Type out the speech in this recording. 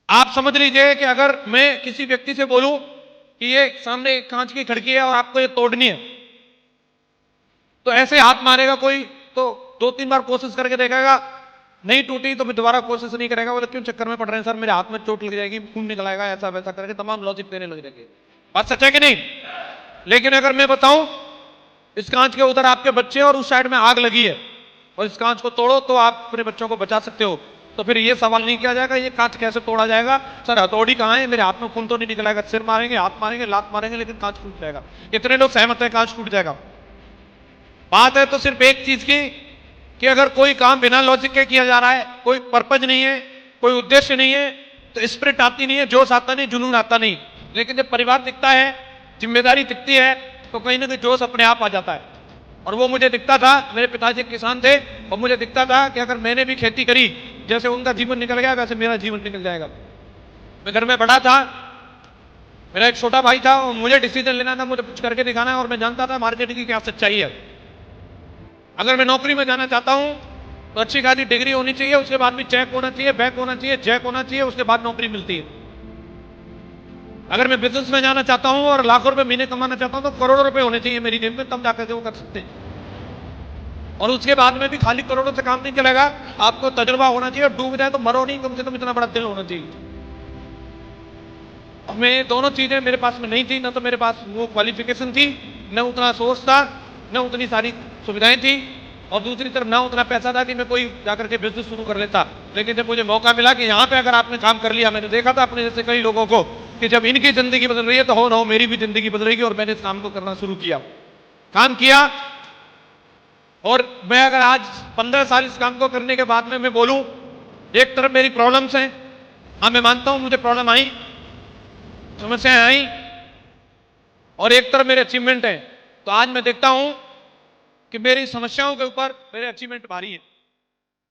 आप समझ लीजिए कि अगर मैं किसी व्यक्ति से बोलूं कि ये सामने कांच की खिड़की है और आपको ये तोड़नी है, तो ऐसे हाथ मारेगा कोई तो 2-3 बार कोशिश करके देखेगा, नहीं टूटी तो फिर दोबारा कोशिश नहीं करेगा। बोले क्यों चक्कर में पड़ रहे हैं सर, मेरे हाथ में चोट लग जाएगी, खून निकल आएगा, ऐसा वैसा करके तमाम लॉजिक देने लग जाएंगे। बात सच है कि नहीं? लेकिन अगर मैं बताऊं इस कांच के उधर आपके बच्चे और उस साइड में आग लगी है और इस कांच को तोड़ो तो आप अपने बच्चों को बचा सकते हो, तो फिर ये सवाल नहीं किया जाएगा ये कांच कैसे तोड़ा जाएगा, सर हथौड़ी कहाँ है, मेरे हाथ में खून तो नहीं निकलेगा, सिर मारेंगे, हाथ मारेंगे, लात मारेंगे, लेकिन कांच टूट जाएगा। कितने लोग सहमत है कांच टूट जाएगा? बात है तो सिर्फ एक चीज की कि अगर कोई काम बिना लॉजिक के किया जा रहा है, कोई पर्पज नहीं है, कोई उद्देश्य नहीं है, तो स्पिरिट आती नहीं है, जोश आता नहीं, जुनून आता नहीं। लेकिन जब परिवार दिखता है, जिम्मेदारी दिखती है, तो कहीं ना कहीं जोश अपने आप आ जाता है। और वो मुझे दिखता था, मेरे पिताजी किसान थे और मुझे दिखता था कि अगर मैंने भी खेती करी, जैसे उनका जीवन निकल गया वैसे मेरा जीवन निकल जाएगा। मैं घर में बड़ा था, मेरा एक छोटा भाई था और मुझे डिसीजन लेना था, मुझे कुछ करके दिखाना है और मैं जानता था मार्केटिंग की क्या सच्चाई है। अगर मैं नौकरी में जाना चाहता हूं तो अच्छी खासी डिग्री होनी चाहिए, उसके बाद भी चेक होना चाहिए, बैक होना चाहिए, जैक होना चाहिए, उसके बाद नौकरी मिलती है। अगर मैं बिजनेस में जाना चाहता हूं और लाखों रुपए महीने कमाना चाहता हूं तो करोड़ों रुपए होने चाहिए मेरी जेब में, तब जाकर के वो कर सकते हैं। और उसके बाद में भी खाली करोड़ों से काम नहीं चलेगा, आपको तजुर्बा होना चाहिए, डूब जाए तो मरो नहीं, कम से कम इतना बड़ा दिल होना चाहिए। मैं दोनों चीजें मेरे पास में नहीं थी, ना तो मेरे पास वो क्वालिफिकेशन थी, न उतना सोर्स था, न उतनी सारी सुविधाएं थी, और दूसरी तरफ ना उतना पैसा था कि मैं कोई जाकर के बिजनेस शुरू कर लेता। लेकिन जब मुझे मौका मिला कि यहाँ पे अगर आपने काम कर लिया, मैंने देखा था अपने जैसे कई लोगों को कि जब इनकी जिंदगी बदल रही है तो हो ना हो मेरी भी जिंदगी बदलेगी, और मैंने इस काम को करना शुरू किया, काम किया। और मैं अगर आज 15 साल इस काम को करने के बाद में मैं बोलूं, एक तरफ मेरी प्रॉब्लम्स हैं, हाँ मैं मानता हूं मुझे प्रॉब्लम आई, समस्याएं आई, और एक तरफ मेरे अचीवमेंट है, तो आज मैं देखता हूं कि मेरी समस्याओं के ऊपर मेरे अचीवमेंट भारी है।